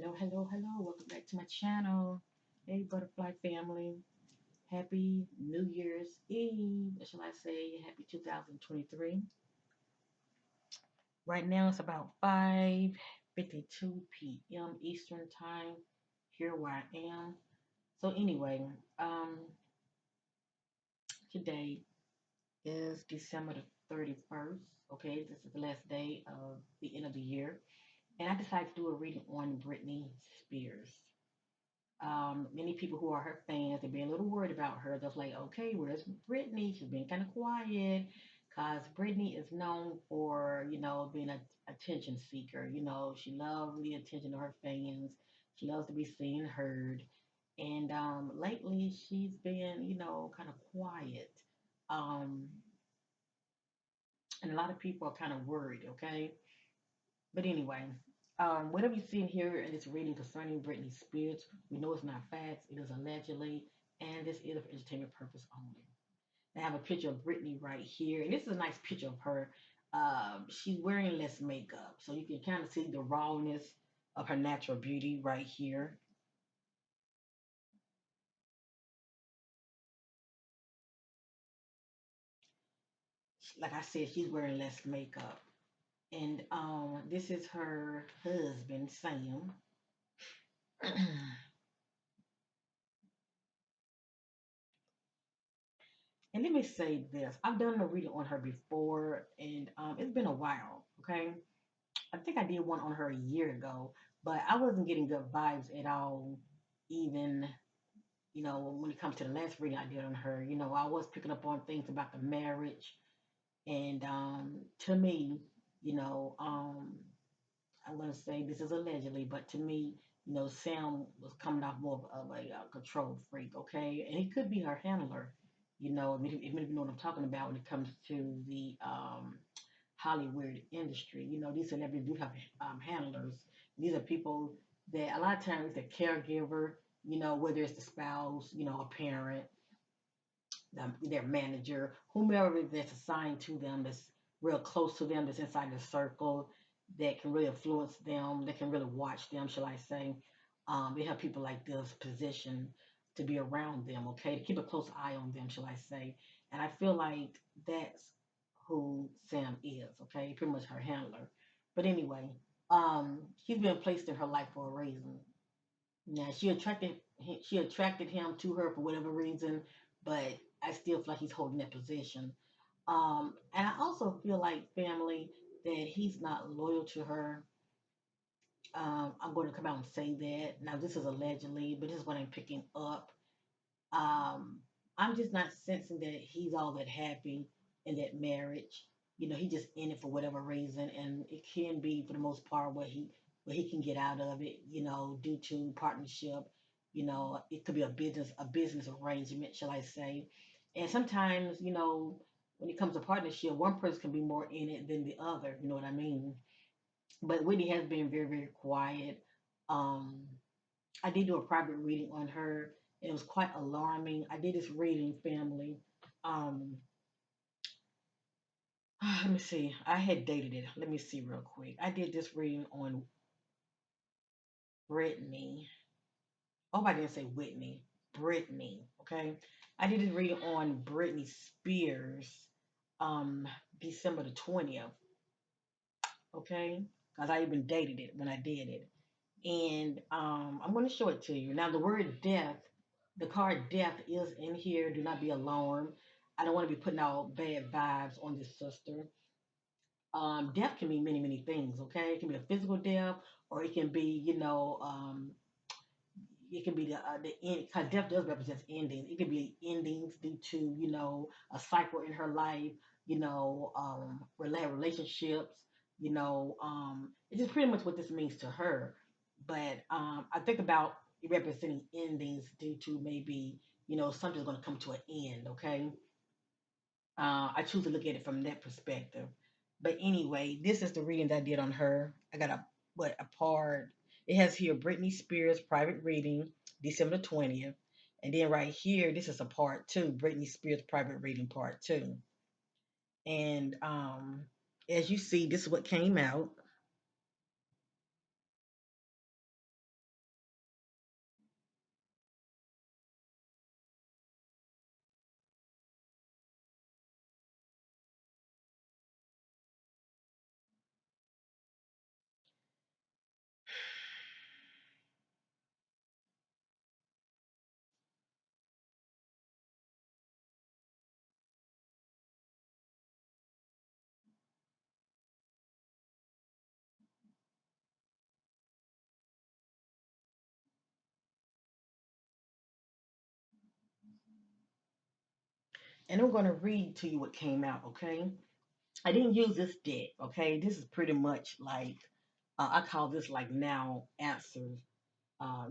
Hello, hello, hello. Welcome back to my channel. Hey, butterfly family. Happy New Year's Eve. Or shall I say happy 2023? Right now it's about 5:52 p.m. Eastern Time here where I am. So anyway, um, today is December the 31st. Okay, this is the last day of the end of the year. And I decided to do a reading on Britney Spears. Many people who are her fans, they've been a little worried about her. They're like, okay, where's Britney? She's been kind of quiet because Britney is known for, being an attention seeker. She loves the attention of her fans. She loves to be seen and heard. And lately, she's been, kind of quiet. Um, and a lot of people are kind of worried, okay? But anyway, whatever you see in here in this reading concerning Britney Spears, we know it's not facts, it is allegedly, and this is for entertainment purpose only. I have a picture of Britney right here, and this is a nice picture of her. She's wearing less makeup, so you can kind of see the rawness of her natural beauty right here. Like I said, she's wearing less makeup. And this is her husband, Sam. And let me say this. I've done a reading on her before, and it's been a while, okay? I think I did one on her a year ago, but I wasn't getting good vibes at all, even, when it comes to the last reading I did on her. I was picking up on things about the marriage, and to me, you know, um, I'm going to say this is allegedly, but to me, Sam was coming off more of a control freak, okay? And he could be her handler, if you know what I'm talking about when it comes to the Hollywood industry. These celebrities do have handlers. These are people that a lot of times the caregiver, whether it's the spouse, a parent, their manager, whomever that's assigned to them that's real close to them, that's inside the circle, that can really influence them, that can really watch them, shall I say. They have people like this positioned to be around them, okay, to keep a close eye on them, shall I say. And I feel like that's who Sam is, okay, pretty much her handler. But anyway, he's been placed in her life for a reason. Now she attracted him to her for whatever reason, but I still feel like he's holding that position. And I also feel like family that he's not loyal to her. I'm going to come out and say that. Now this is allegedly, but this is what I'm picking up. Um, I'm just not sensing that he's all that happy in that marriage. He just in it for whatever reason, and it can be for the most part what he can get out of it. Due to partnership. It could be a business arrangement, shall I say? And sometimes, when it comes to partnership, one person can be more in it than the other. You know what I mean? But Whitney has been very, very quiet. Um, I did do a private reading on her. And it was quite alarming. I did this reading, family. Um, let me see. I had dated it. Let me see real quick. I did this reading on Brittany. Oh, I didn't say Whitney. Brittany. Okay. I did this reading on Britney Spears, um, December the 20th. Okay. Because I even dated it when I did it. And I'm going to show it to you. Now, the word death, the card death is in here. Do not be alarmed. I don't want to be putting out bad vibes on this sister. Death can mean many, many things, okay? It can be a physical death, or it can be, it can be the end, because death does represent endings. It could be endings due to, a cycle in her life, relationships, it's just pretty much what this means to her. But I think about it representing endings due to maybe, something's going to come to an end, okay? I choose to look at it from that perspective. But anyway, this is the reading that I did on her. I got a part. It has here Britney Spears private reading, December 20th. And then right here, this is a part two, Britney Spears private reading part two. And as you see, this is what came out. and I'm going to read to you what came out, okay? I didn't use this deck, okay? This is pretty much like, I call this like now answers.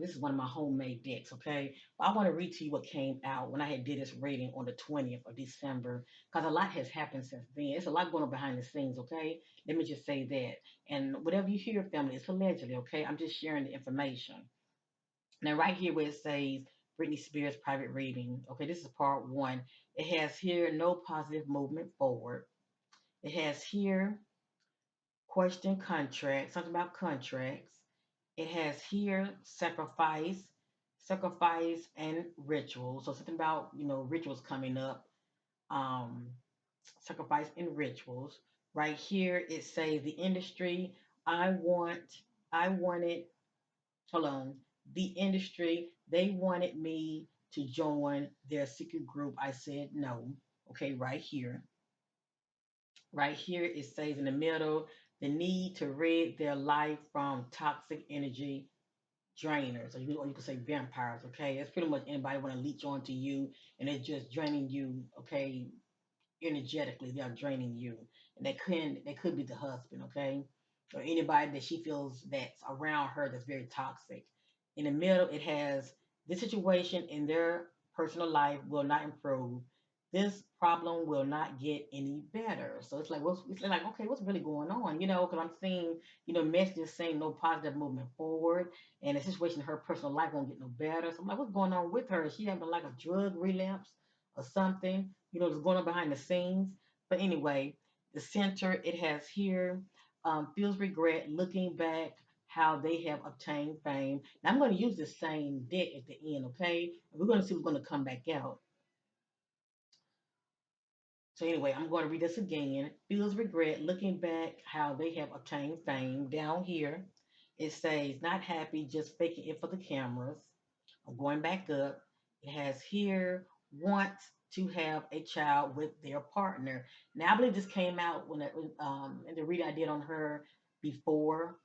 This is one of my homemade decks, okay? But I want to read to you what came out when I had did this reading on the 20th of December, because a lot has happened since then. It's a lot going on behind the scenes, okay? Let me just say that. And whatever you hear, family, it's allegedly, okay? I'm just sharing the information. Now, right here where it says Britney Spears private reading, okay, this is part one. It has here no positive movement forward. It has here question contracts, something about contracts. It has here sacrifice and rituals. So something about rituals coming up, um, sacrifice and rituals. Right here it says the industry. I want, I wanted. Hold on. The industry they wanted me to join their secret group. I said no. Okay, right here it says in the middle the need to rid their life from toxic energy drainers, or you can say vampires. Okay, it's pretty much anybody want to leech onto you, and they're just draining you. Okay, energetically, they are draining you, and they could be the husband. Okay, or anybody that she feels that's around her that's very toxic. In the middle, it has this situation in their personal life will not improve. This problem will not get any better. So it's like okay, what's really going on? Because I'm seeing messages saying no positive movement forward, and the situation in her personal life won't get no better. So I'm like, what's going on with her? Is she having like a drug relapse or something? That's going on behind the scenes. But anyway, the center it has here feels regret looking back how they have obtained fame. Now I'm going to use the same deck at the end, okay? And we're going to see what's going to come back out. So anyway, I'm going to read this again. Feels regret looking back how they have obtained fame. Down here, it says not happy, just faking it for the cameras. I'm going back up. It has here wants to have a child with their partner. Now I believe this came out in the read I did on her before.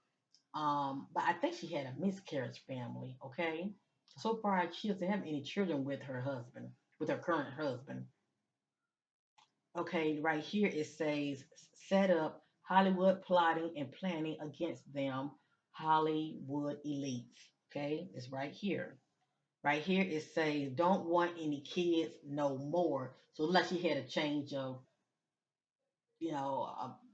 But I think she had a miscarriage family. Okay, so far she doesn't have any children with her husband, with her current husband. Okay, right here it says set up Hollywood plotting and planning against them, Hollywood elites. Okay, it's right here. Right here it says don't want any kids no more. So like she had a change of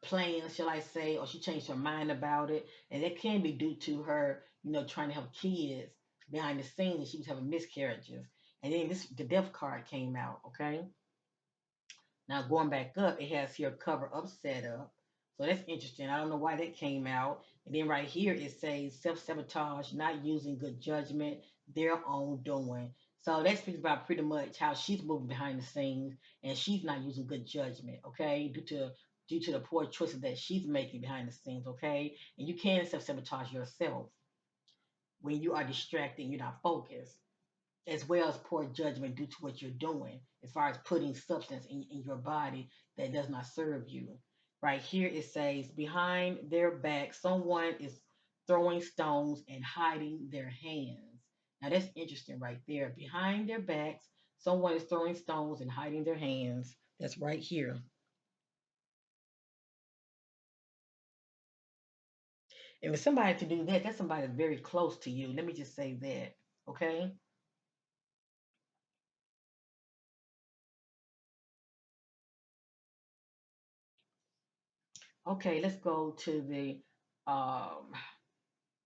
plans, shall I say, or she changed her mind about it, and that can be due to her trying to have kids behind the scenes, and she was having miscarriages. And then the death card came out. Okay, now going back up, it has here cover up setup. So that's interesting. I don't know why that came out. And then right here it says self sabotage, not using good judgment, their own doing. So that speaks about pretty much how she's moving behind the scenes and she's not using good judgment, okay, due to the poor choices that she's making behind the scenes, okay? And you can self sabotage yourself when you are distracted and you're not focused, as well as poor judgment due to what you're doing, as far as putting substance in your body that does not serve you. Right here it says, behind their back, someone is throwing stones and hiding their hands. Now that's interesting right there. Behind their backs, someone is throwing stones and hiding their hands. That's right here. And if somebody to do that, that's somebody that's very close to you. Let me just say that. Okay. Okay, let's go to the um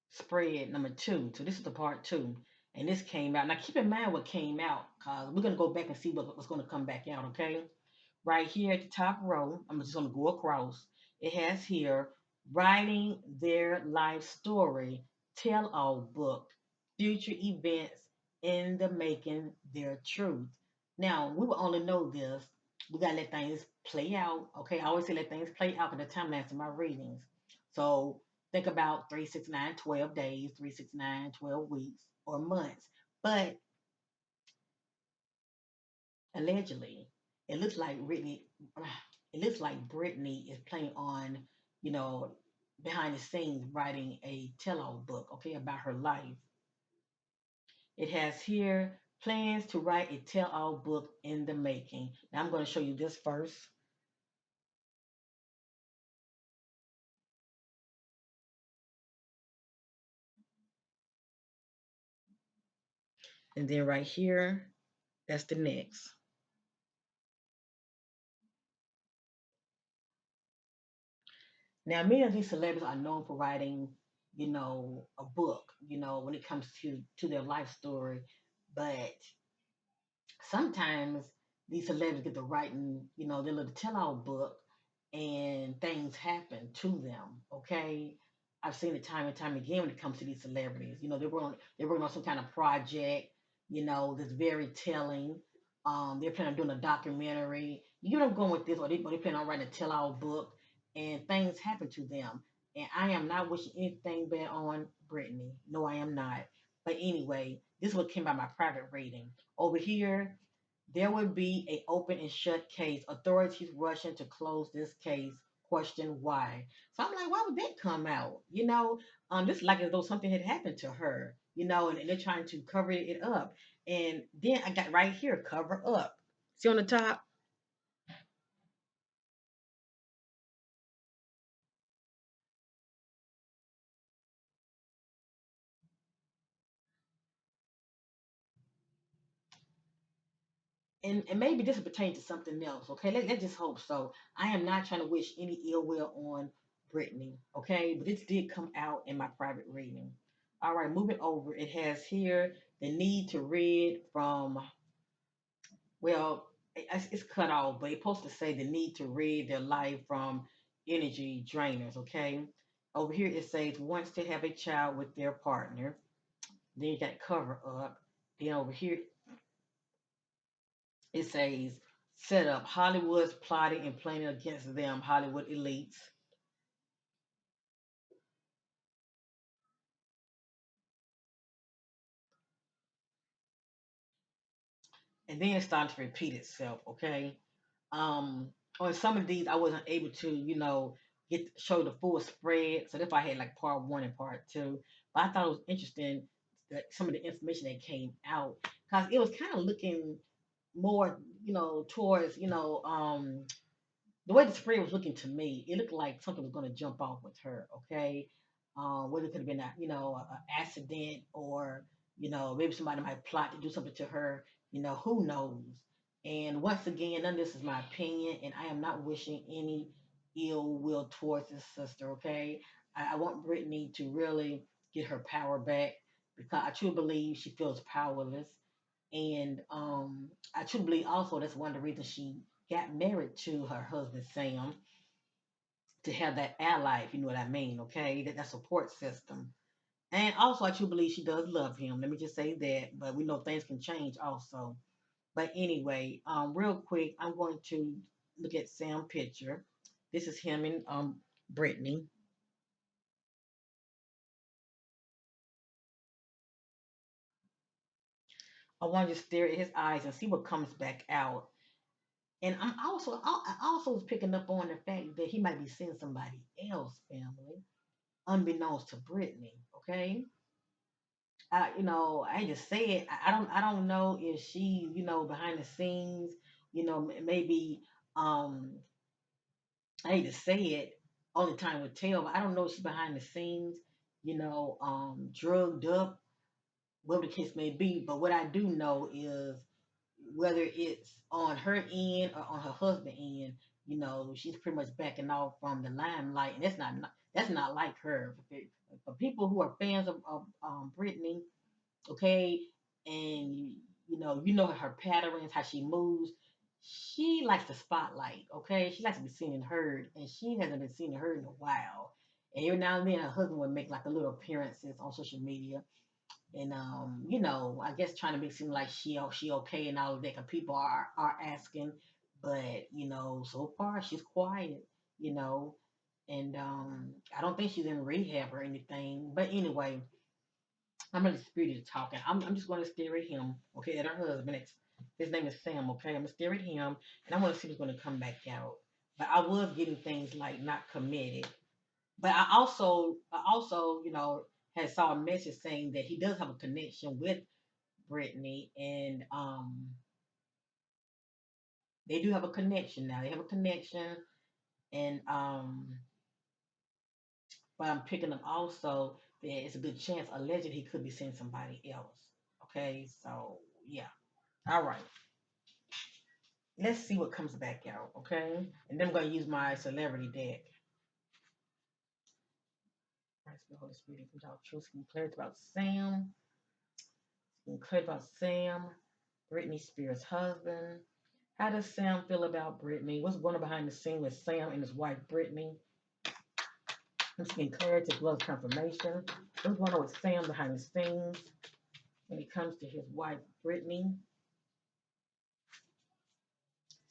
spread number two. So this is the part two. And this came out. Now keep in mind what came out, because we're gonna go back and see what's gonna come back out, okay? Right here at the top row, I'm just gonna go across. It has here writing their life story, tell all book, future events in the making their truth. Now we will only know this. We gotta let things play out. Okay, I always say let things play out at the time lapse of my readings. So think about 3, 6, 9, 12 days, 3, 6, 9, 12 weeks, or months. But allegedly, it looks like Britney, it looks like Britney is playing on, you know, behind the scenes writing a tell-all book, okay, about her life. It has here plans to write a tell-all book in the making. Now I'm going to show you this first, and then right here, that's the next. Now, many of these celebrities are known for writing, a book, when it comes to their life story, but sometimes these celebrities get to writing, their little tell-all book, and things happen to them. Okay, I've seen it time and time again when it comes to these celebrities. They're working on some kind of project, that's very telling. They're planning on doing a documentary. You know, I'm going with this, or they plan on writing a tell-all book, and things happen to them. And I am not wishing anything bad on Brittany. No, I am not. But anyway, this is what came by my private reading. Over here, there would be a open and shut case. Authorities rushing to close this case. Question why? So I'm like, why would that come out? This is like as though something had happened to her. And they're trying to cover it up. And then I got right here, cover up. See on the top? And maybe this will pertain to something else. Okay, let's just hope so. I am not trying to wish any ill will on Brittany. Okay, but this did come out in my private reading. All right, moving over. It has here the need to read from, well, it's cut off, but it's supposed to say the need to rid their life from energy drainers. Okay, over here it says wants to have a child with their partner. Then you got cover up. Then over here it says set up Hollywood's plotting and planning against them, Hollywood elites. And then it started to repeat itself. Okay. Um, on some of these, I wasn't able to, get show the full spread. So if I had like part one and part two, but I thought it was interesting that some of the information that came out because it was kind of looking more, towards, the way the spread was looking to me, it looked like something was going to jump off with her. Okay, whether it could have been a accident or maybe somebody might plot to do something to her. Who knows? And once again, none of this is my opinion, and I am not wishing any ill will towards this sister. Okay, I want Brittany to really get her power back because I truly believe she feels powerless. And I truly believe also that's one of the reasons she got married to her husband Sam, to have that ally, if you know what I mean, okay? That support system. And also I truly believe she does love him. Let me just say that. But we know things can change also. But anyway, real quick, I'm going to look at Sam picture. This is him and Brittany. I want to just stare at his eyes and see what comes back out. And I also was picking up on the fact that he might be seeing somebody else, family, unbeknownst to Brittany. Okay, I just said I don't know if she, behind the scenes, maybe I hate to say it, only time would tell, but I don't know if she's behind the scenes, drugged up, whatever the case may be. But what I do know is whether it's on her end or on her husband end, she's pretty much backing off from the limelight, and that's not like her. For people who are fans of Britney, okay, and you know her patterns, how she moves. She likes the spotlight, okay. She likes to be seen and heard, and she hasn't been seen and heard in a while. And every now and then, her husband would make like a little appearances on social media, and I guess trying to make it seem like she okay and all of that. Cause people are asking, but so far she's quiet, you know, and I don't think she's in rehab or anything. But anyway, I'm really spirited talking. I'm just going to stare at him, okay, at her husband. His name is Sam, okay. I'm gonna stare at him, and I want to see what's going to come back out. But I was getting things like not committed. But I also, had saw a message saying that he does have a connection with Brittany, and they do have a connection now. They have a connection, and but I'm picking up also that it's a good chance alleged he could be seeing somebody else. Okay, so yeah. All right. Let's see what comes back out. Okay, and then I'm gonna use my celebrity deck. Christ, the Holy Spirit, comes out truth and clarity about Sam. And clarity about Sam, Britney Spears' husband. How does Sam feel about Britney? What's going on behind the scene with Sam and his wife Britney? I'm seeing clarity, blood confirmation. What's going on with Sam behind the scenes when it comes to his wife Britney?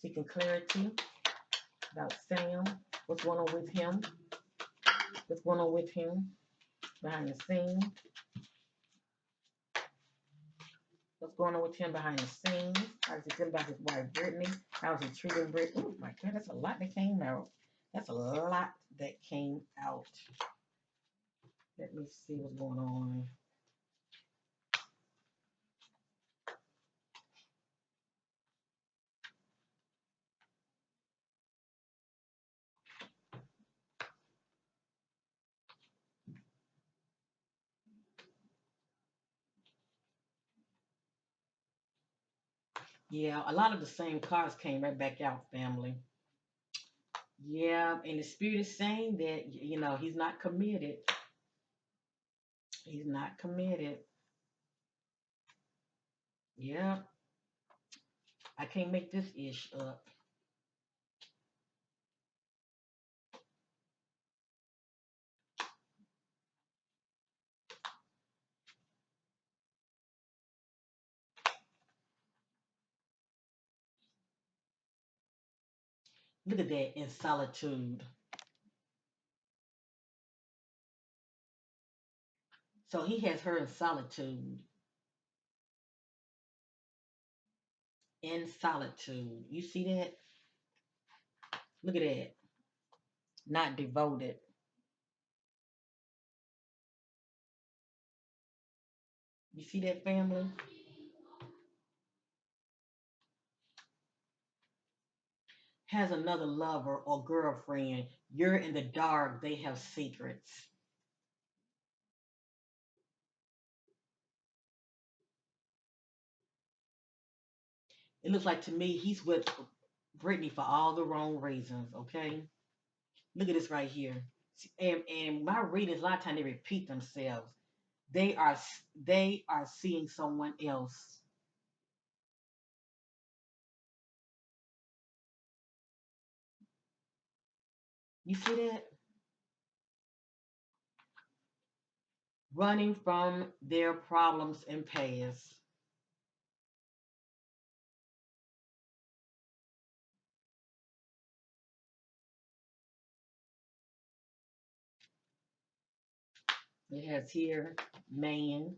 Seeking clarity about Sam. What's going on with him? What's going on with him behind the scenes? What's going on with him behind the scenes? How does he feel about his wife Britney? How is he treating Britney? Oh my God, that's a lot that came out. That's a lot that came out. Let me see what's going on. Yeah, a lot of the same cards came right back out, family. Yeah, and the spirit is saying that he's not committed. He's not committed. Yeah, I can't make this ish up. Look at that in solitude. So he has her in solitude. In solitude. You see that? Look at that. Not devoted. You see that, family? Has another lover or girlfriend. You're in the dark. They have secrets. It looks like to me he's with Brittany for all the wrong reasons. Okay, look at this right here. And my readings a lot of times they repeat themselves. They are they are seeing someone else. You see that? Running from their problems and past. It has here man.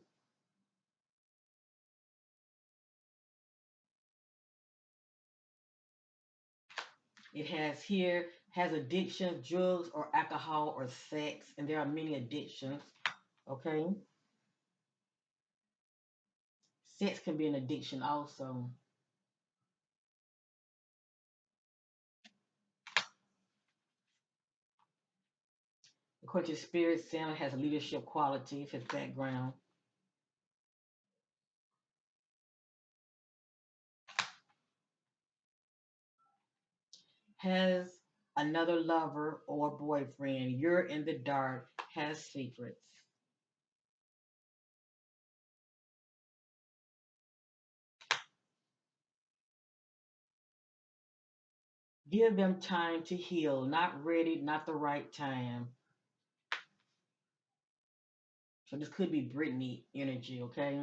It has here has addiction, drugs or alcohol or sex, and there are many addictions. Okay, sex can be an addiction also. According to Spirit, Santa has leadership qualities, his background. Has another lover or boyfriend. You're in the dark, has secrets. Give them time to heal. Not ready, not the right time. So this could be Britney energy, okay?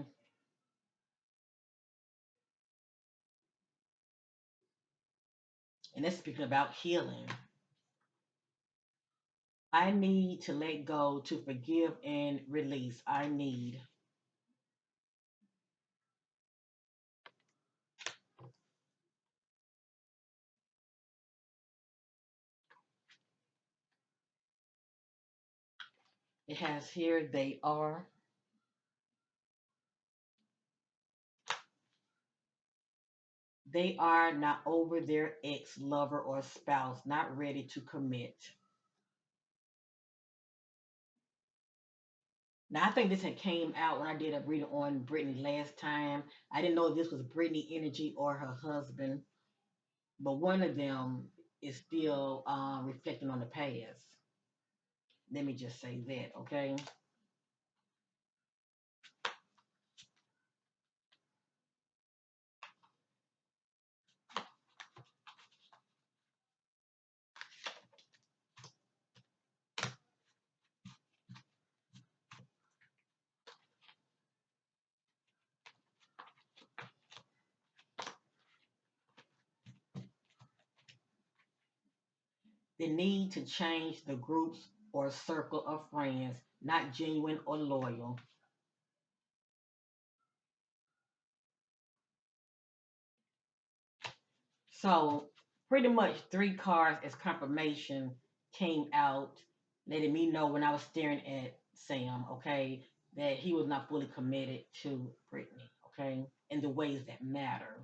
And that's speaking about healing. I need to let go, to forgive and release. I need. It has here they are. They are not over their ex lover or spouse, not ready to commit. Now, I think this had came out when I did a reading on Britney last time. I didn't know if this was Britney energy or her husband, but one of them is still reflecting on the past. Let me just say that, okay? The need to change the groups or circle of friends, not genuine or loyal. So, pretty much three cards as confirmation came out, letting me know when I was staring at Sam, okay, that he was not fully committed to Brittany, okay, in the ways that matter.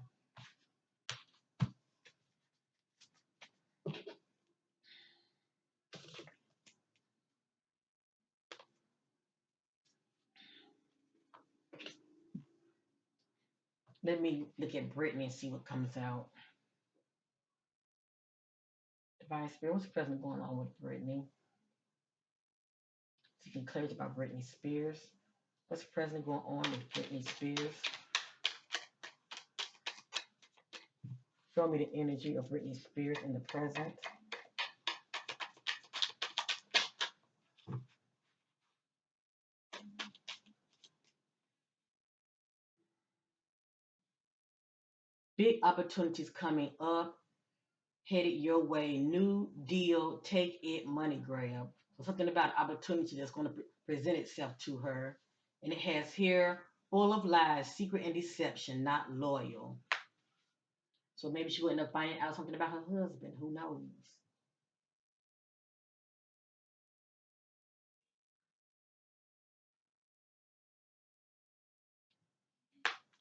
Let me look at Brittany and see what comes out. Divine Spirit, what's present going on with Brittany? Seeking clarity about Britney Spears. What's present going on with Britney Spears? Show me the energy of Britney Spears in the present. Big opportunities coming up, headed your way. New deal, take it, money grab. So something about opportunity that's going to present itself to her. And it has here full of lies, secret and deception, not loyal. So maybe she will end up finding out something about her husband. Who knows?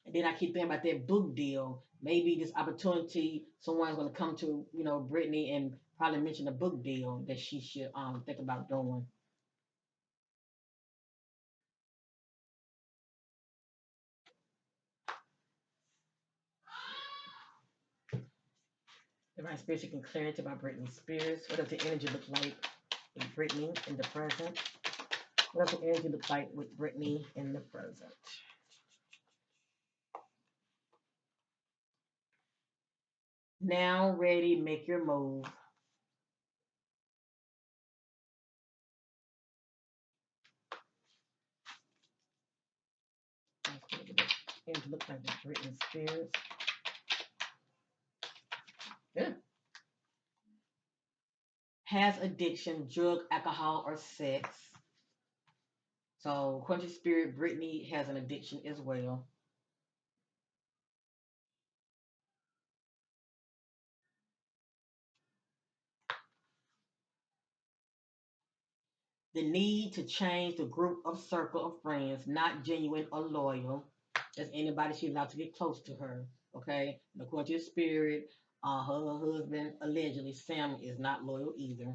And then I keep thinking about that book deal. Maybe this opportunity, someone's going to come to, Brittany and probably mention a book deal that she should think about doing. Divine Spirit seeking clarity about Britney Spears. What does the energy look like with Britney in the present? What does the energy look like with Britney in the present? Now ready, make your move. Energy look like with Britney Spears. Yeah. Has addiction, drug, alcohol, or sex. So, Quentin Spirit, Britney has an addiction as well. The need to change the group of circle of friends, not genuine or loyal. As anybody she's allowed to get close to her. Okay? And according to the spirit, her husband, allegedly, Sam, is not loyal either.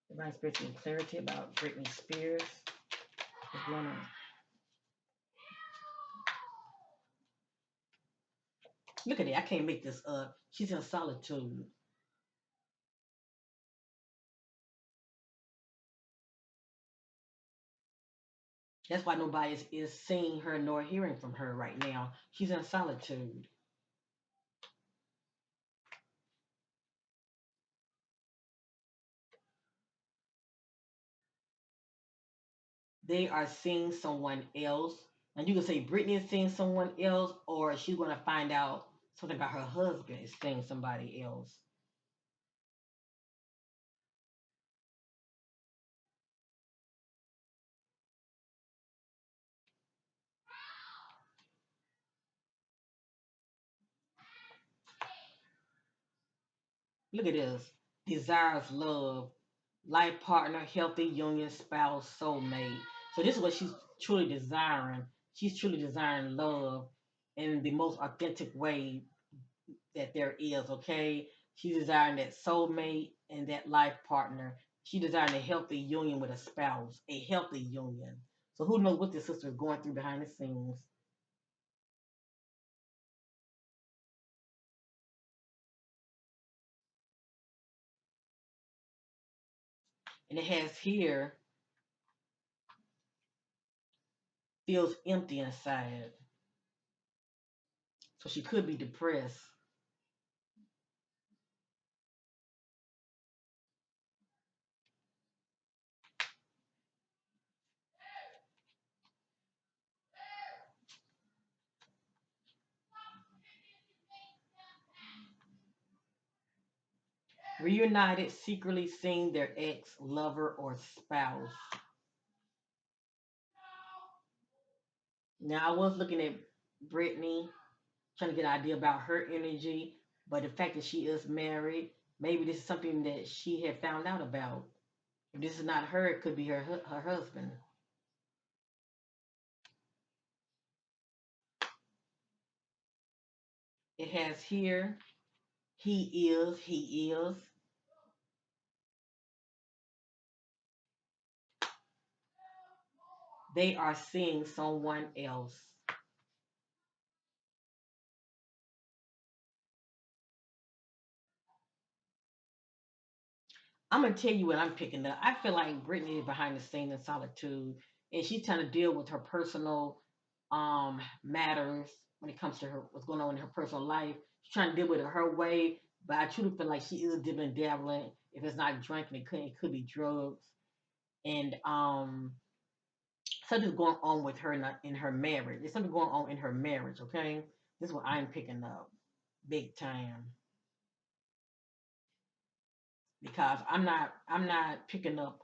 Divine spirit and clarity about Britney Spears. What's going on? Look at it. I can't make this up. She's in solitude. That's why nobody is seeing her nor hearing from her right now. She's in solitude. They are seeing someone else. And you can say Brittany is seeing someone else, or she's going to find out something about her husband is seeing somebody else. Look at this. Desires love. life partner, healthy union, spouse, soulmate. So this is what she's truly desiring. She's truly desiring love in the most authentic way that there is, okay? She's desiring that soulmate and that life partner. She desiring a healthy union with a spouse, a healthy union. So who knows what this sister is going through behind the scenes. And it has here, feels empty inside. So she could be depressed. Reunited, secretly seeing their ex, lover, or spouse. Now, I was looking at Brittany, trying to get an idea about her energy, but the fact that she is married, maybe this is something that she had found out about. If this is not her, it could be her husband. It has here, he is. They are seeing someone else. I'm gonna tell you what I'm picking up. I feel like Brittany is behind the scene in solitude, and she's trying to deal with her personal matters when it comes to her what's going on in her personal life. She's trying to deal with it her way, but I truly feel like she is dibbling dabbling. If it's not drinking, it could be drugs, and something's going on with her in her marriage. There's something going on in her marriage. Okay, this is what I'm picking up big time because I'm not picking up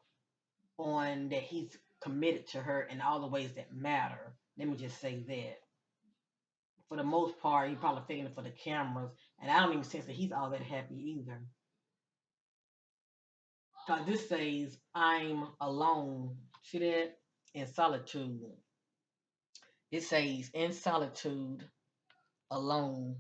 on that he's committed to her in all the ways that matter. Let me just say that. For the most part, he probably faking it for the cameras, and I don't even sense that he's all that happy either. Because this says, I'm alone. See that? In solitude. It says, in solitude, alone.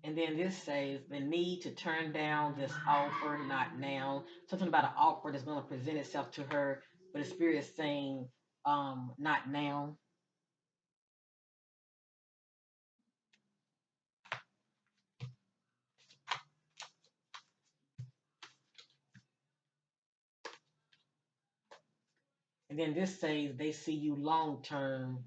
And then this says, the need to turn down this offer, not now. Something about an offer that's going to present itself to her, but the spirit is saying, not now. And then this says they see you long term.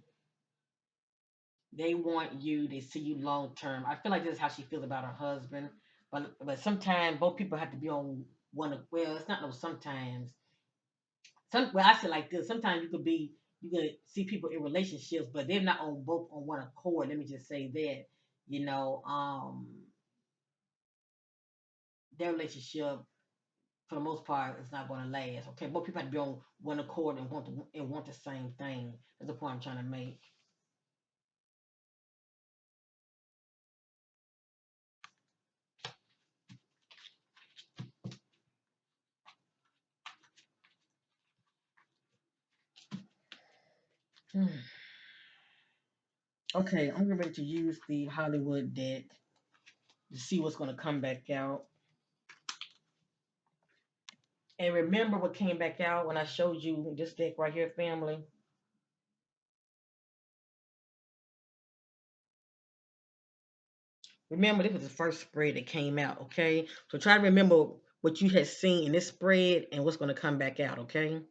They want you. They see you long term. I feel like this is how she feels about her husband. But sometimes both people have to be on one. Well, it's not no sometimes. Well, I feel like this. Sometimes you could see people in relationships, but they're not on both on one accord. Let me just say that. You know, their relationship for the most part is not going to last. Okay, both people have to be on one accord and want the same thing. That's the point I'm trying to make. Okay, I'm ready to use the Hollywood deck to see what's going to come back out. And remember what came back out when I showed you this deck right here, family? Remember, this was the first spread that came out, okay? So try to remember what you had seen in this spread and what's going to come back out, okay?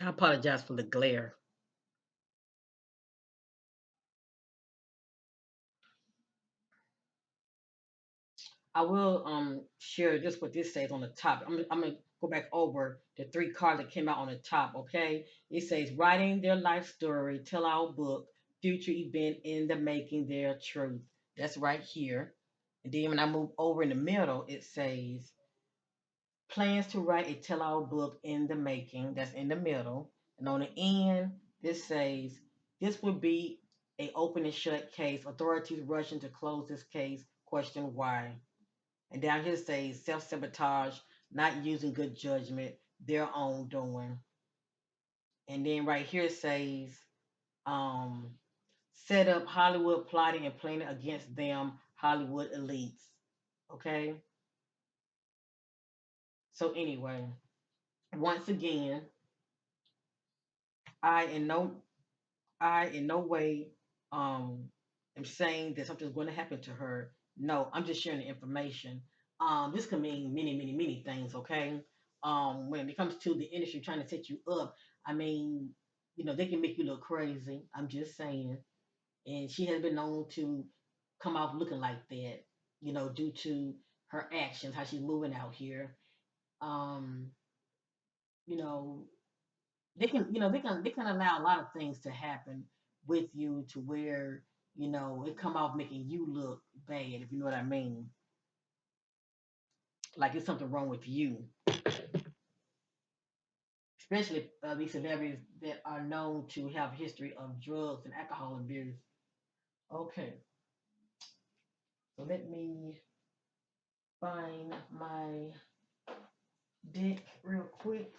I apologize for the glare. I will share just what this says on the top. I'm gonna go back over the three cards that came out on the top. Okay, it says writing their life story, tell our book, future event in the making, their truth. That's right here. And then when I move over in the middle, it says plans to write a tell all book in the making. That's in the middle. And on the end, this says this would be a open and shut case. Authorities rushing to close this case. Question why. And down here says self sabotage, not using good judgment, their own doing. And then right here says um, set up Hollywood plotting and planning against them, Hollywood elites. Okay. So anyway, once again, I in no I in no way um am saying that something's going to happen to her. No, I'm just sharing the information. This can mean many, many, many things, okay? When it comes to the industry trying to set you up, I mean, they can make you look crazy. I'm just saying. And she has been known to come off looking like that, due to her actions, how she's moving out here. Um, you know, they can allow a lot of things to happen with you to where it come off making you look bad, if you know what I mean, like it's something wrong with you, especially these celebrities that are known to have a history of drugs and alcohol abuse. Okay, so let me find my deck real quick.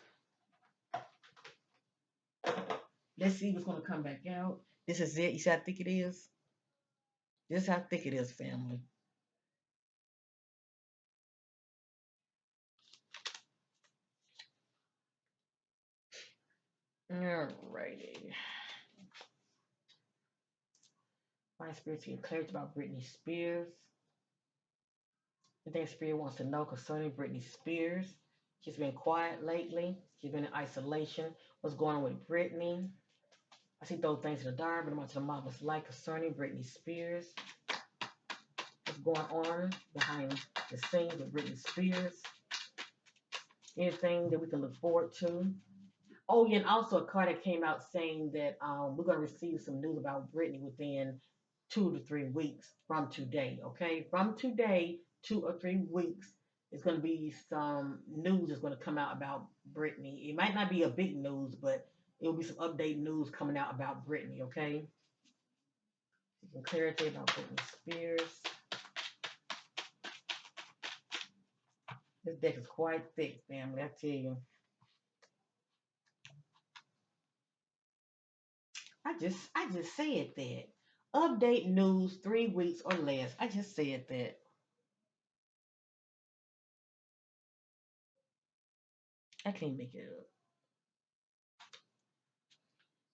Let's see what's going to come back out. This is it. You see how thick it is? This is how thick it is, family. Alrighty. Find spirits get clarity about Britney Spears. The thing Spirit wants to know concerning Britney Spears. She's been quiet lately. She's been in isolation. What's going on with Britney? I see those things in the dark, but I'm to the marvelous light concerning Britney Spears. What's going on behind the scenes with Britney Spears? Anything that we can look forward to? Oh, yeah, and also a card that came out saying that we're going to receive some news about Britney within 2 to 3 weeks from today. Okay, from today, 2 or 3 weeks, it's going to be some news that's going to come out about Britney. It might not be a big news, but it will be some update news coming out about Britney. Okay, some clarity about Britney Spears. This deck is quite thick, family. I tell you. I just said that. Update news 3 weeks or less. I just said that. I can't make it up.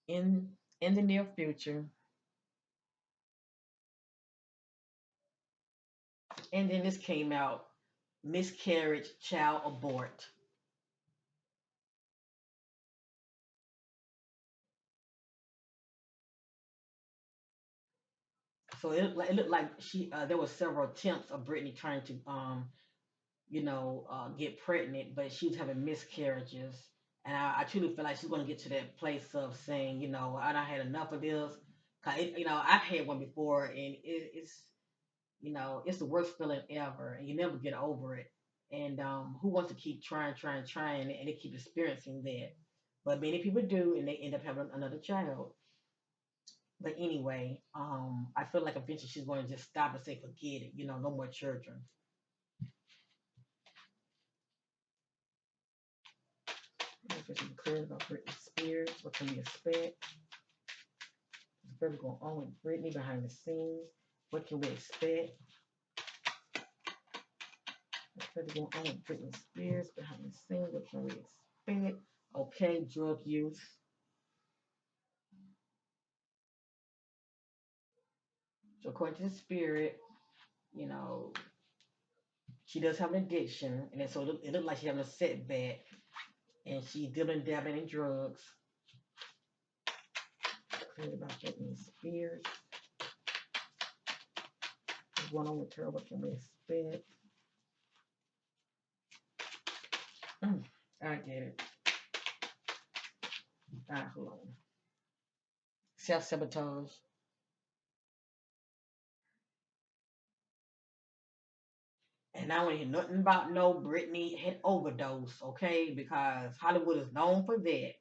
In the near future. And then this came out miscarriage, child abort. So it looked like there were several attempts of Brittany trying to get pregnant, but she was having miscarriages. And I truly feel like she's going to get to that place of saying, I don't had enough of this. I've had one before, and it's the worst feeling ever, and you never get over it. And who wants to keep trying, trying, trying, and they keep experiencing that? But many people do, and they end up having another child. But anyway, I feel like eventually she's going to just stop and say, forget it. No more children. Just be clear about Britney Spears. What can we expect? What's going on with Britney behind the scenes? What can we expect? What's going on with Britney Spears behind the scenes? What can we expect? Okay, drug use. So according to the spirit, you know, she does have an addiction, and so it looked like she's having a setback, and she's dealing dabbling in drugs. Concerned about Britney Spears. What's going on with her? What can we expect? I get it. Hold on. Self-sabotage. And I don't hear nothing about no Britney head overdose, okay? Because Hollywood is known for that.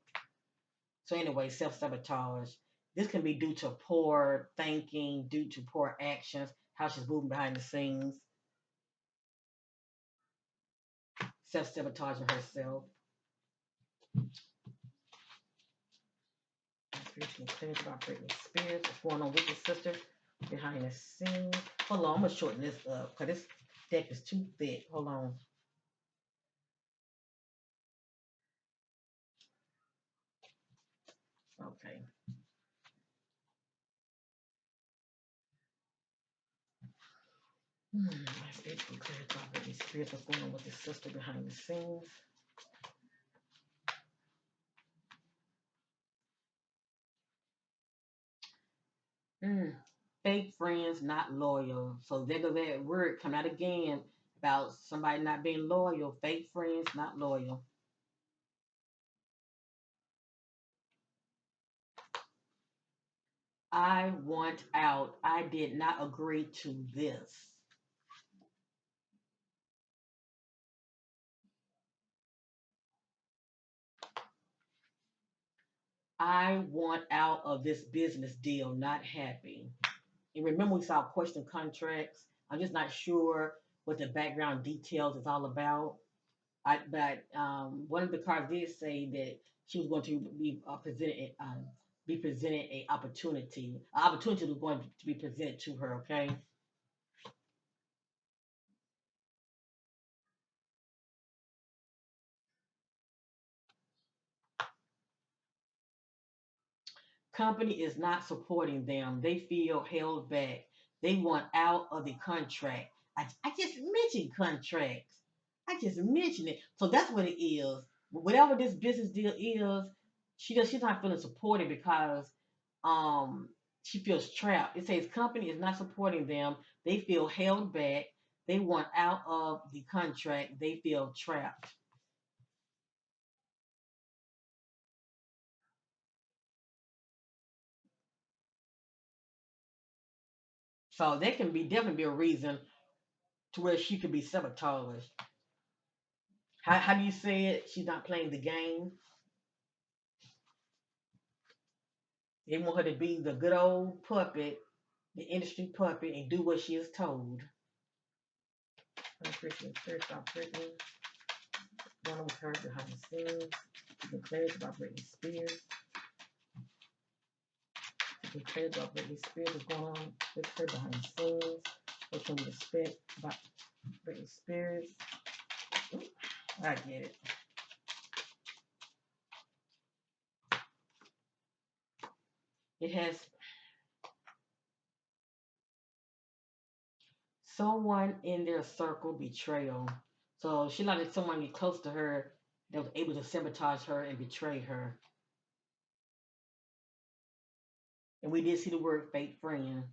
So anyway, self-sabotage. This can be due to poor thinking, due to poor actions, how she's moving behind the scenes, self-sabotaging herself. Increasing claims about Britney Spears. What's going on with your sister behind the scenes? Hold on, I'm gonna shorten this up because this deck is too thick. Hold on. Okay. Let's get some clarity about Britney Spears. What's going on with your sister behind the scenes? Mm. Fake friends, not loyal. So there goes that word come out again about somebody not being loyal. Fake friends, not loyal. I want out. I did not agree to this. I want out of this business deal. Not happy. And remember, we saw question contracts. I'm just not sure what the background details is all about. But one of the cards did say that she was going to be presented a opportunity. An opportunity was going to be presented to her. Okay, company is not supporting them. They feel held back. They want out of the contract. I just mentioned contracts. I just mentioned it. So that's what it is. Whatever this business deal is, she's not feeling supported because um she feels trapped. It says company is not supporting them. They feel held back. They want out of the contract. They feel trapped. So that can be definitely be a reason to where she could be sabotaged. How do you say it? She's not playing the game. They want her to be the good old puppet, the industry puppet, and do what she is told. Christian Church about Britney. One with her behind the scenes. Declares about Britney Spears. Declares about Britney Spears. What's going on with her behind the scenes? What can we expect about Britney Spears? Ooh, I get it. It has someone in their circle betrayal. So she let someone get close to her that was able to sabotage her and betray her. And we did see the word fake friend.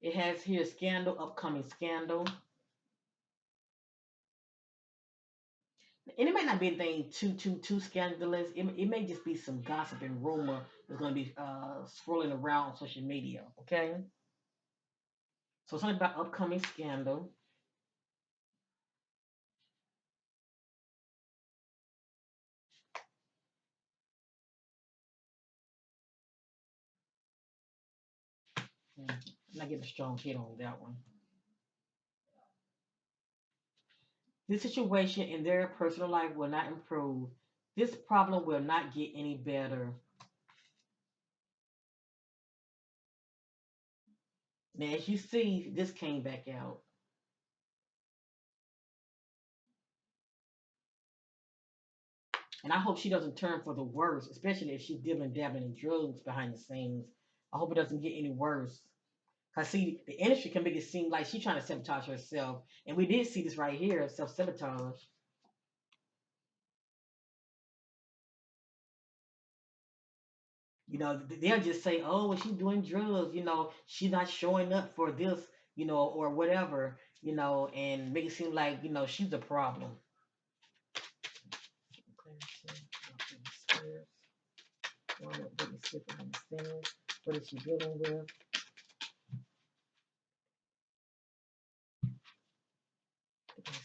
It has here scandal, upcoming scandal. And it might not be anything too scandalous. It may just be some gossip and rumor that's going to be swirling around on social media. Okay, so something about upcoming scandal. I'm not getting a strong hit on that one. This situation in their personal life will not improve. This problem will not get any better. Now, as you see, this came back out. And I hope she doesn't turn for the worse, especially if she's dibbling dabbling in drugs behind the scenes. I hope it doesn't get any worse. Cause see, the industry can make it seem like she's trying to sabotage herself, and we did see this right here, self sabotage. They'll just say, "Oh, well, she's doing drugs. She's not showing up for this, or whatever, and make it seem like she's the problem." What is she dealing with?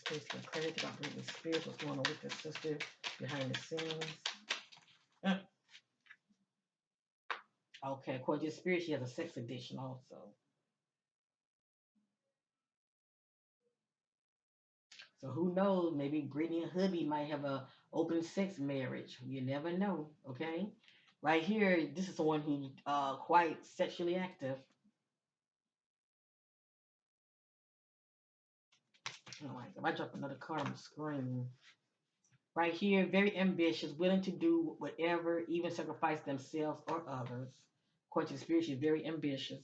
Space for credit about Britney Spears. What's going on with her sister behind the scenes? Uh, Okay, according to Spears, she has a sex addiction also. So who knows? Maybe Brittany and hubby might have a open sex marriage. You never know. Okay, right here, this is someone who's quite sexually active. Oh my God! If I drop another card on the screen. Right here, very ambitious, willing to do whatever, even sacrifice themselves or others. According to Spirit, she's very ambitious.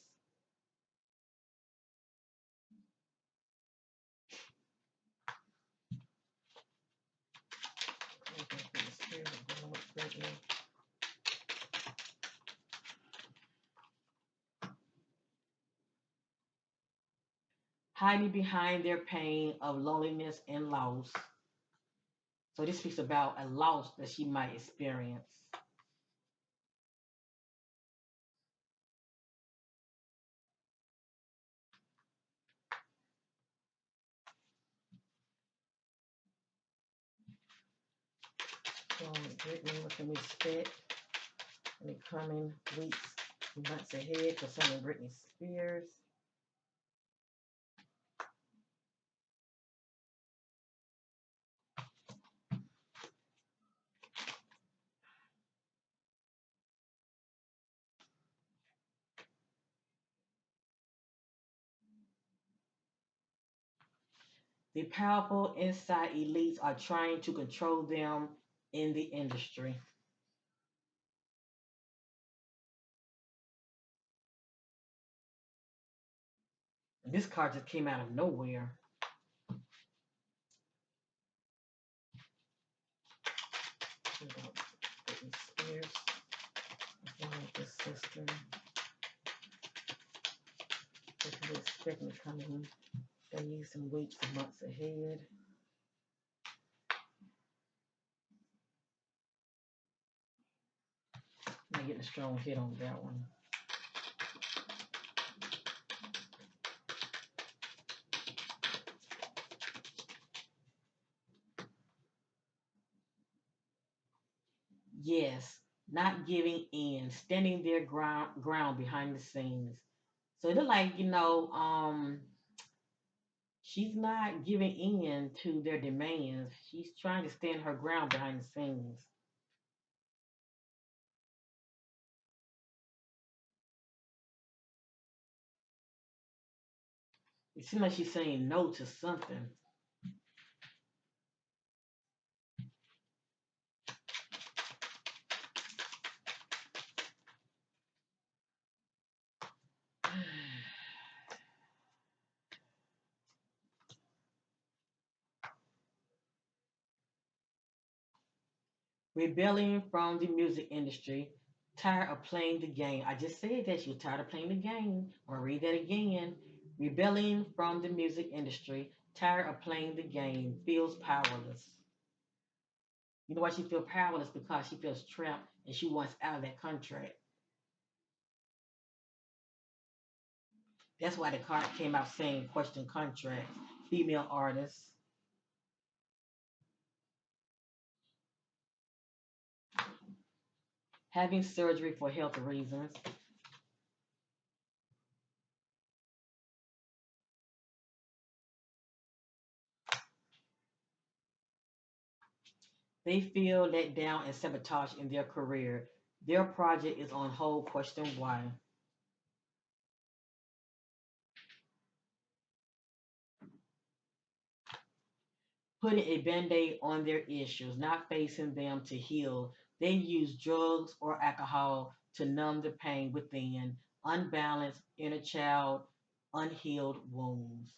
Hiding behind their pain of loneliness and loss. So this speaks about a loss that she might experience. So, Brittany, what can we expect in the coming weeks, months ahead concerning Britney Spears? The powerful inside elites are trying to control them in the industry. And this card just came out of nowhere. Britney Spears, this sister. What can we expect in the coming days and weeks and months ahead? I'm getting a strong hit on that one. Yes, not giving in, standing their ground behind the scenes. So it look like, she's not giving in to their demands. She's trying to stand her ground behind the scenes. It seems like she's saying no to something. Rebelling from the music industry, tired of playing the game. I just said that she was tired of playing the game. I'll read that again. Rebelling from the music industry, tired of playing the game, feels powerless. You know why she feels powerless? Because she feels trapped and she wants out of that contract. That's why the card came out saying question contract. Female artist. Having surgery for health reasons. They feel let down and sabotage in their career. Their project is on hold. Question why? Putting a band-aid on their issues, not facing them to heal. They use drugs or alcohol to numb the pain within, unbalanced inner child, unhealed wounds.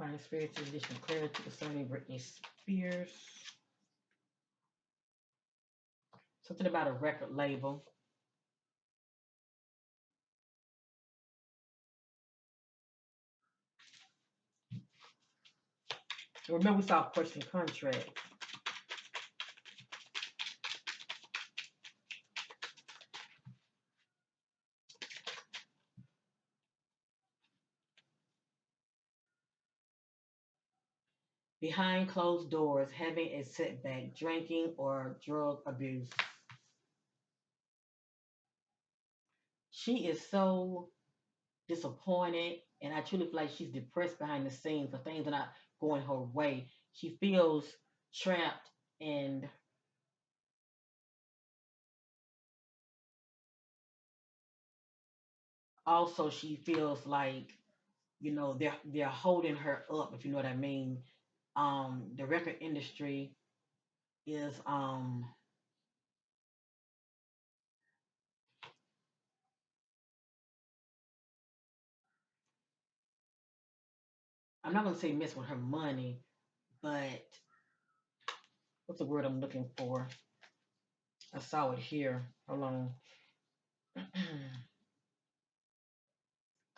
Find spiritual additional clarity concerning Britney Spears. Something about a record label. Remember, we saw question contract. Behind closed doors, having a setback, drinking or drug abuse. She is so disappointed, and I truly feel like she's depressed behind the scenes for things are not going her way. She feels trapped, and also she feels like they're holding her up, if you know what I mean. The record industry is I'm not gonna say mess with her money, but what's the word I'm looking for? I saw it here. Hold on.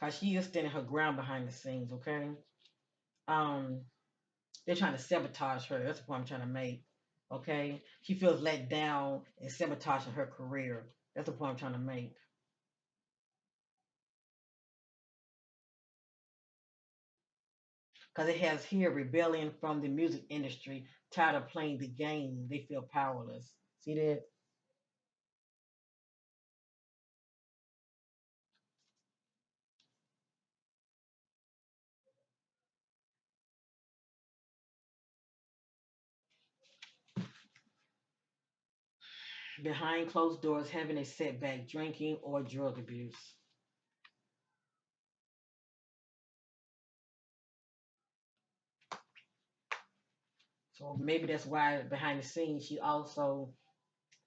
Cause she is standing her ground behind the scenes, okay? Um, they're trying to sabotage her. That's the point I'm trying to make. Okay? She feels let down and sabotaging her career. That's the point I'm trying to make. Because it has here rebellion from the music industry, tired of playing the game. They feel powerless. See that? Behind closed doors, having a setback, drinking or drug abuse. So maybe that's why behind the scenes she also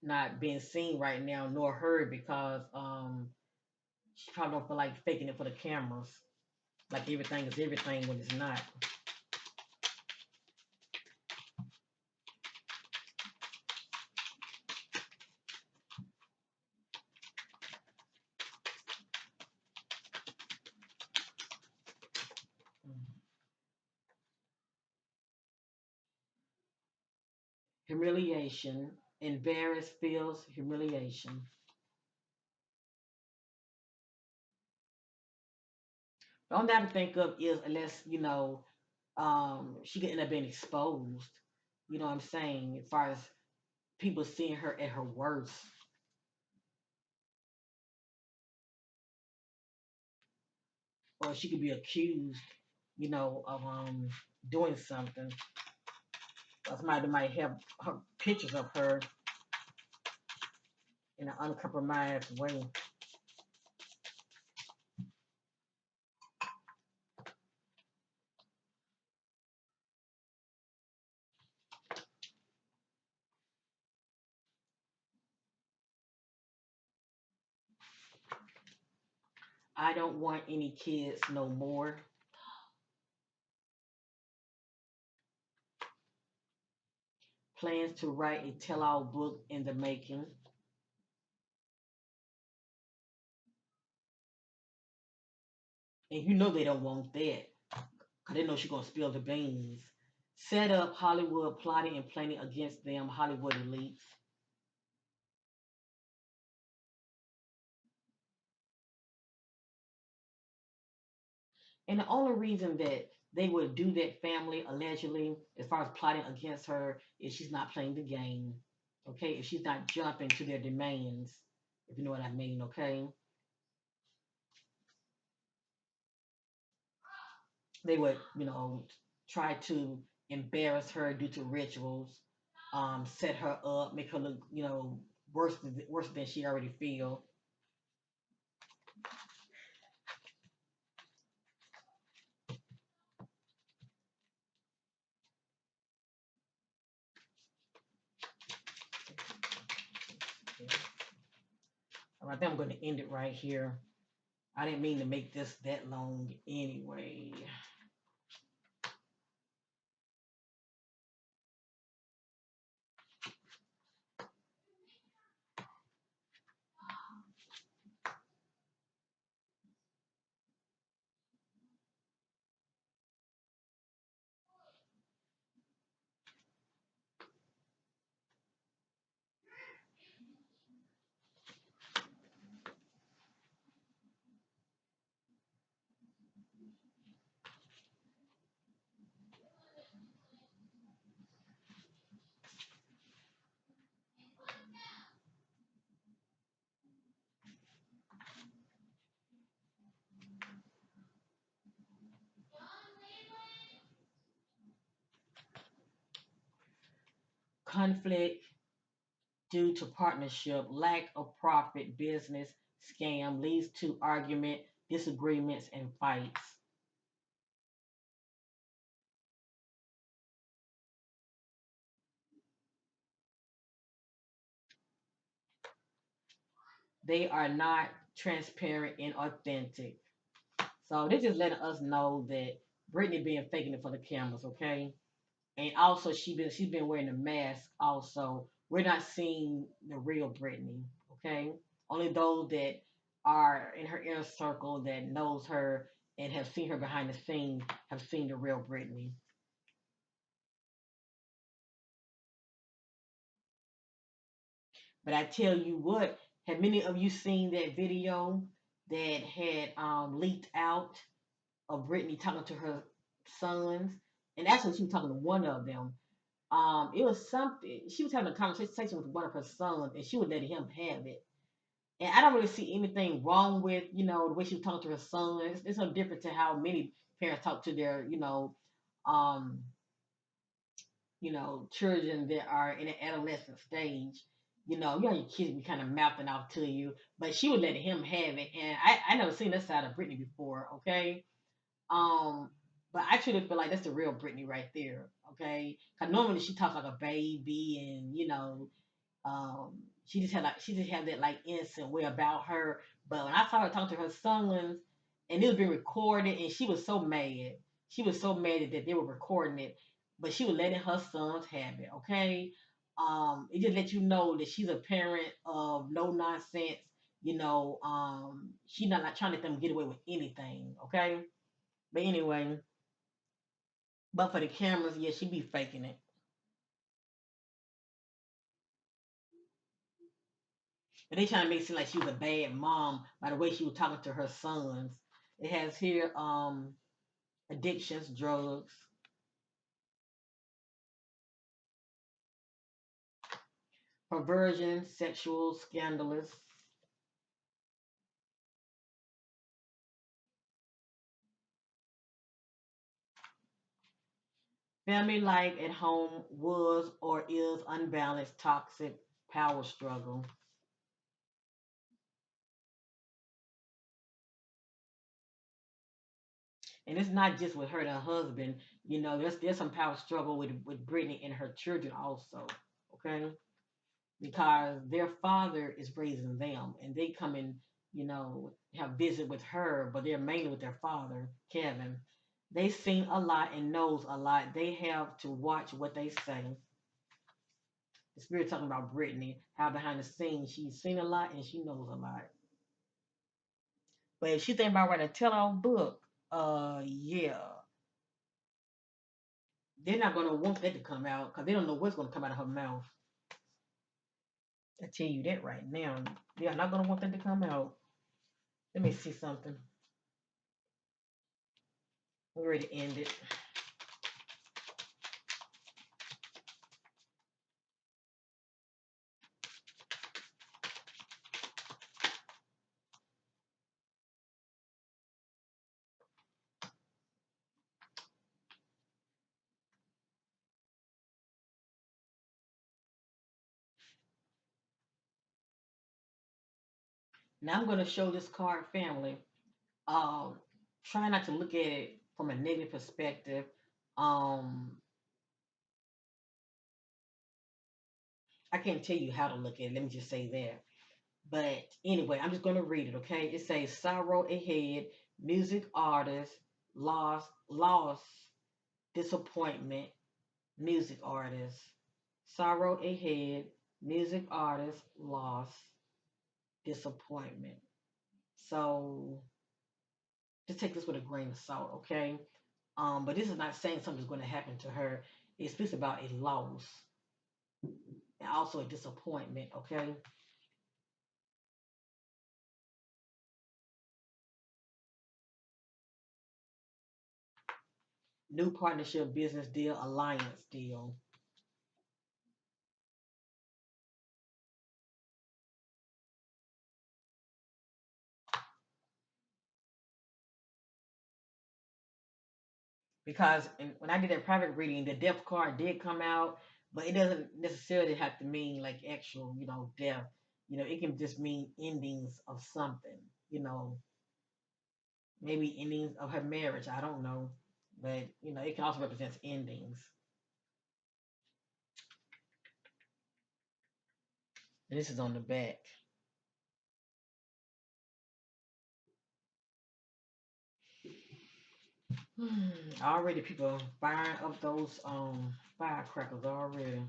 not being seen right now nor heard because she probably don't feel like faking it for the cameras. Like everything is everything when it's not. Humiliation, embarrassed, feels humiliation. The only thing I can think of is unless, she could end up being exposed. You know what I'm saying? As far as people seeing her at her worst. Or she could be accused, of doing something. Or somebody might have her pictures of her in an uncompromised way. I don't want any kids no more. Plans to write a tell-all book in the making. And you know they don't want that. Because they know she's going to spill the beans. Set up Hollywood plotting and planning against them, Hollywood elites. And the only reason that they would do that, family, allegedly, as far as plotting against her, is she's not playing the game. Okay? If she's not jumping to their demands, if you know what I mean, okay? They would, try to embarrass her due to rituals, set her up, make her look, worse than she already feel. I think I'm going to end it right here. I didn't mean to make this that long anyway. conflict due to partnership, lack of profit, business, scam leads to argument, disagreements, and fights. They are not transparent and authentic. So they're just letting us know that Brittany being faking it for the cameras, okay? And also she's been wearing a mask. Also, we're not seeing the real Brittany, okay? Only those that are in her inner circle that knows her and have seen her behind the scenes have seen the real Brittany. But I tell you what, have many of you seen that video that had leaked out of Brittany talking to her sons? And actually, she was talking to one of them. It was something. She was having a conversation with one of her sons, and she was letting him have it. And I don't really see anything wrong with the way she was talking to her son. It's no different to how many parents talk to their um, children that are in an adolescent stage. Your kids be kind of mouthing off to you, but she would let him have it. And I never seen this side of Brittany before, okay? Um, but I truly feel like that's the real Brittany right there, okay? Cause normally she talks like a baby, and she just had that like innocent way about her. But when I saw her talking to her sons, and it was being recorded, and she was so mad. She was so mad that they were recording it, but she was letting her sons have it. Okay, it just let you know that she's a parent of no nonsense. She's not like trying to let them get away with anything. Okay, but anyway, but for the cameras, yeah, she be faking it. But they trying to make it seem like she was a bad mom by the way she was talking to her sons. It has here addictions, drugs, perversion, sexual, scandalous, family life at home was or is unbalanced, toxic, power struggle. And it's not just with her and her husband. There's some power struggle with Brittany and her children also. Okay, because their father is raising them, and they come and have visit with her, but they're mainly with their father, Kevin. They've seen a lot and knows a lot. They have to watch what they say. The spirit talking about Brittany, how behind the scenes she's seen a lot and she knows a lot. But if she think about writing a tell-all book, yeah, they're not gonna want that to come out because they don't know what's gonna come out of her mouth. I tell you that right now. They're not gonna want that to come out. Let me see something. We're ready to end it. Now I'm gonna show this card family. Um, Try not to look at it from a negative perspective. Um, I can't tell you how to look at it. Let me just say that. But anyway, I'm just going to read it, okay? It says sorrow ahead, music artist, loss, disappointment, music artist. Sorrow ahead, music artist, loss, disappointment. So just take this with a grain of salt, okay? But this is not saying something's going to happen to her. It speaks about a loss and also a disappointment, okay? New partnership, business deal, alliance deal. Because when I did that private reading, the death card did come out, but it doesn't necessarily have to mean like actual, death. It can just mean endings of something. You know, maybe endings of her marriage. I don't know, but it can also represent endings. And this is on the back. Already people firing up those firecrackers already.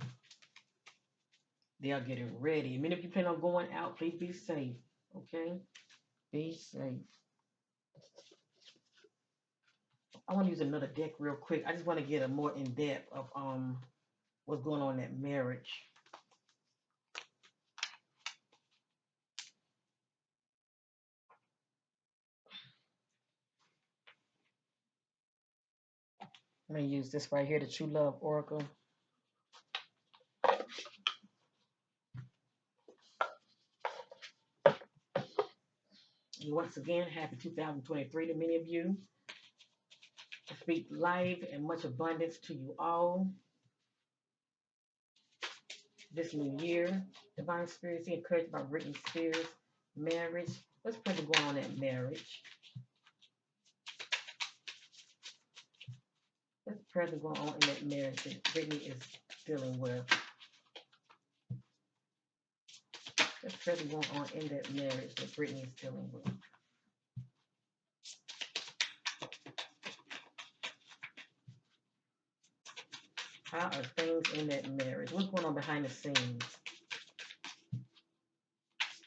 They are getting ready. And many of you plan on going out, please be safe. Okay? Be safe. I want to use another deck real quick. I just want to get a more in depth of what's going on in that marriage. I'm gonna use this right here, the True Love Oracle. And once again, happy 2023 to many of you. I speak life and much abundance to you all. This new year, Divine Spirits encouraged by Britney Spears. Marriage. What's present going on in marriage? What's present going on in that marriage that Britney is dealing with? What's present going on in that marriage that Britney is dealing with? How are things in that marriage? What's going on behind the scenes?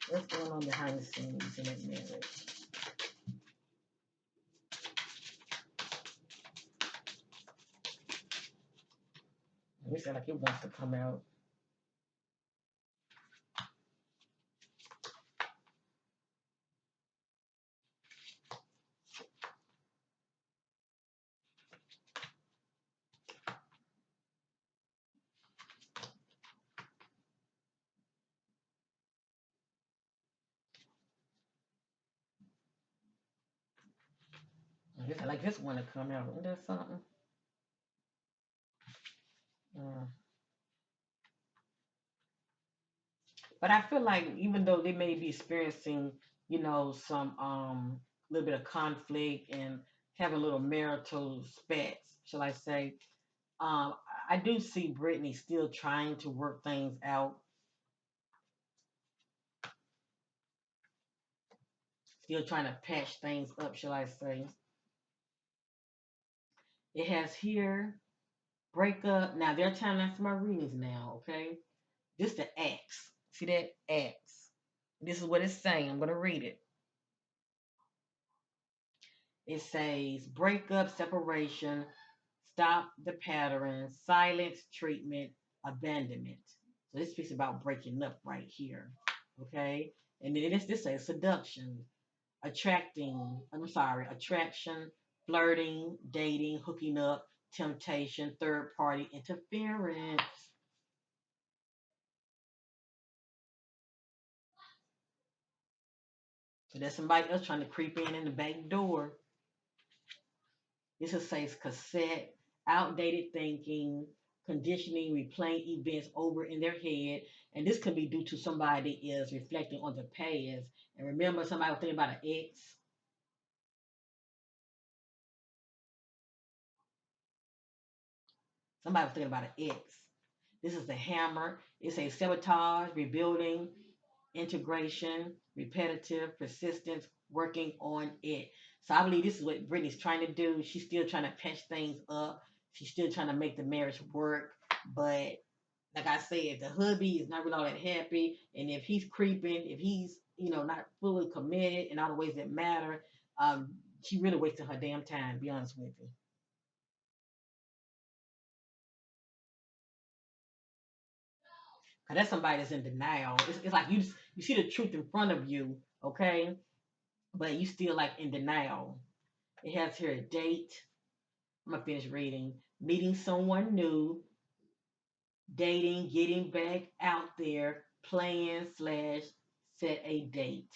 What's going on behind the scenes in that marriage? It sounds like it wants to come out. It sounds like this one to come out. Isn't that something? Uh, but I feel like even though they may be experiencing, some little bit of conflict and having a little marital spats, shall I say, um, I do see Brittany still trying to work things out, still trying to patch things up, shall I say. It has here breakup. Now they're time out for my readings now, okay? This the X. See that X. This is what it's saying. I'm gonna read it. It says breakup, separation, stop the pattern, silence, treatment, abandonment. So this speaks about breaking up right here. Okay? And then this says seduction, attraction, flirting, dating, hooking up, temptation, third party interference. So there's somebody else trying to creep in the back door. This is says cassette, outdated thinking, conditioning, replaying events over in their head. And this could be due to somebody is reflecting on the past. And remember, somebody was thinking about an ex. Somebody was thinking about an ex. This is the hammer. It's a sabotage, rebuilding, integration, repetitive, persistence, working on it. So I believe this is what Brittany's trying to do. She's still trying to patch things up. She's still trying to make the marriage work. But like I said, the hubby is not really all that happy. And if he's creeping, if he's, not fully committed in all the ways that matter, she really wasting her damn time, to be honest with you. Cause that's somebody that's in denial. It's like you see the truth in front of you, okay? But you still like in denial. It has here a date. I'm gonna finish reading. Meeting someone new, dating, getting back out there, plan slash set a date.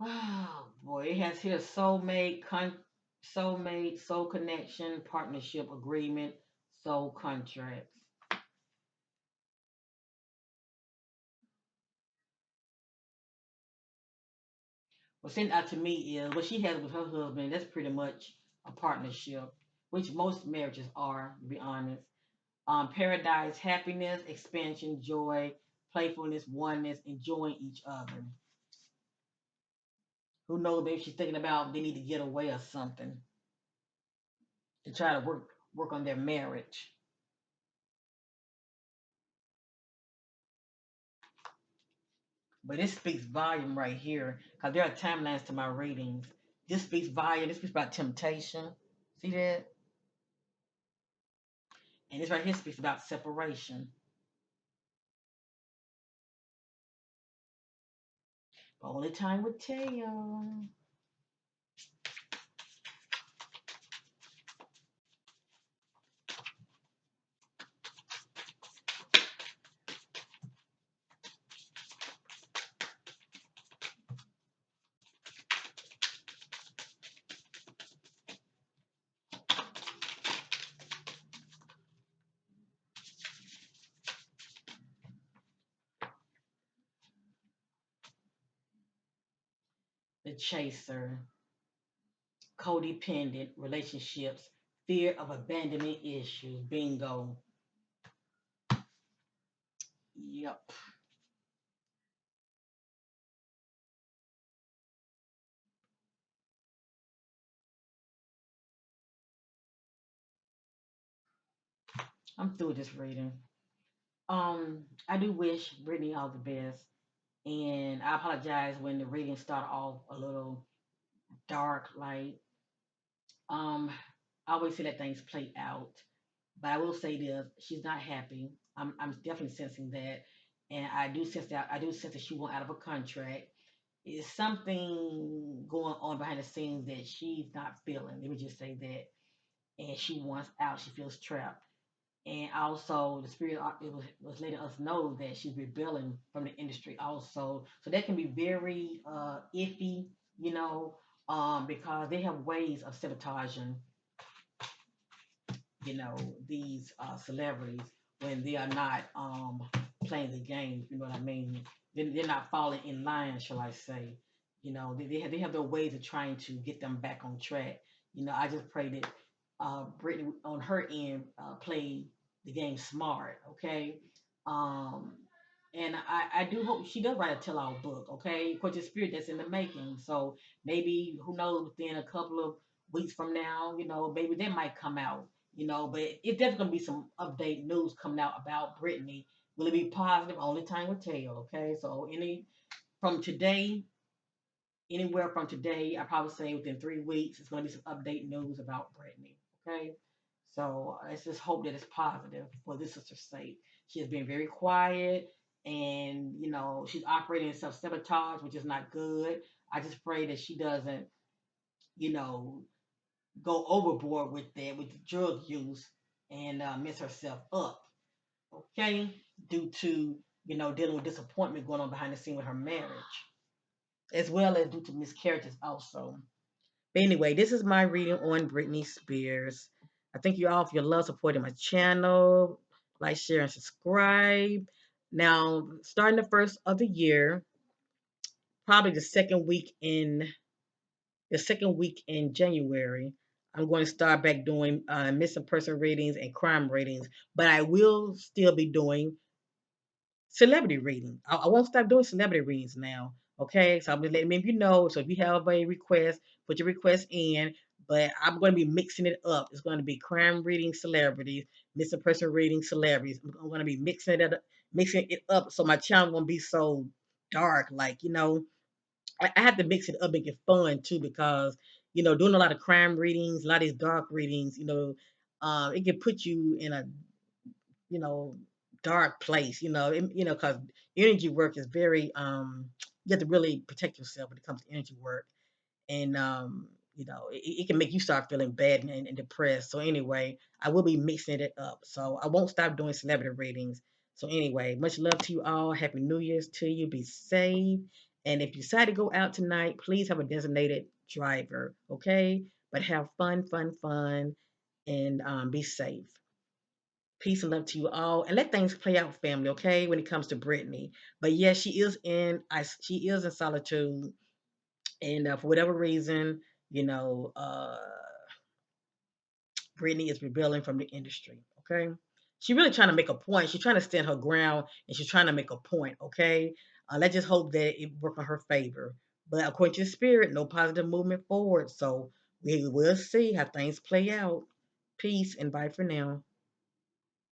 Oh boy, it has here soulmate, soul connection, partnership agreement, soul contracts. What sent out to me is what she has with her husband. That's pretty much a partnership, which most marriages are, to be honest. Paradise, happiness, expansion, joy, playfulness, oneness, enjoying each other. Who knows? Maybe she's thinking about they need to get away or something to try to work on their marriage. But this speaks volume right here, because there are timelines to my readings. This speaks volume. This speaks about temptation. See that? And this right here speaks about separation. Only time would tell. The chaser, codependent relationships, fear of abandonment issues. Bingo. Yep. I'm through with this reading. I do wish Brittany all the best, and I apologize when the reading started off a little dark. Um, I always say let things play out, but I will say this: she's not happy. I'm definitely sensing that, and I do sense that. I do sense that she went out of a contract. Is something going on behind the scenes that she's not feeling? Let me just say that, and she wants out. She feels trapped. And also, the spirit was letting us know that she's rebelling from the industry also. So that can be very iffy, you know, because they have ways of sabotaging, these celebrities when they are not playing the game. You know what I mean? They're not falling in line, shall I say? They have their ways of trying to get them back on track. I just pray that Brittany on her end played the game smart. Okay. Um, and I do hope she does write a tell-all book. Okay, of course, the spirit that's in the making. So maybe who knows within a couple of weeks from now, maybe they might come out, but it's definitely gonna be some update news coming out about Brittany. Will it be positive? Only time will tell. Okay, so from today, anywhere from today, I probably say within 3 weeks, it's gonna be some update news about Brittany. Okay, so let's just hope that it's positive for this sister's sake. She has been very quiet, and she's operating in self sabotage, which is not good. I just pray that she doesn't, you know, go overboard with that, with the drug use, and mess herself up, okay, due to, dealing with disappointment going on behind the scene with her marriage, as well as due to miscarriages also. But anyway, this is my reading on Britney Spears. I thank you all for your love supporting my channel. Like, share, and subscribe. Now, starting the first of the year, probably the second week in January, I'm going to start back doing missing person readings and crime readings, but I will still be doing celebrity reading. I won't stop doing celebrity readings now. Okay, so I'm just letting many of you know. So if you have a request, put your request in. But I'm going to be mixing it up. It's going to be crime reading celebrities, missing person reading celebrities. I'm going to be mixing it up. So my channel won't be so dark. I have to mix it up, make it fun too, because doing a lot of crime readings, a lot of these dark readings, it can put you in a you know dark place. Because energy work is very you have to really protect yourself when it comes to energy work, and it can make you start feeling bad and depressed. So anyway, I will be mixing it up. So I won't stop doing celebrity readings. So anyway, much love to you all. Happy New Year's to you. Be safe And if you decide to go out tonight, please have a designated driver, okay? But have fun, fun, fun, and be safe. Peace and love to you all, and let things play out, family. Okay, when it comes to Brittany, but yes, she is in solitude, and for whatever reason, you know, Brittany is rebelling from the industry. Okay, she's really trying to make a point. She's trying to stand her ground, and she's trying to make a point. Okay, let's just hope that it work in her favor. But according to the spirit, no positive movement forward. So we will see how things play out. Peace and bye for now.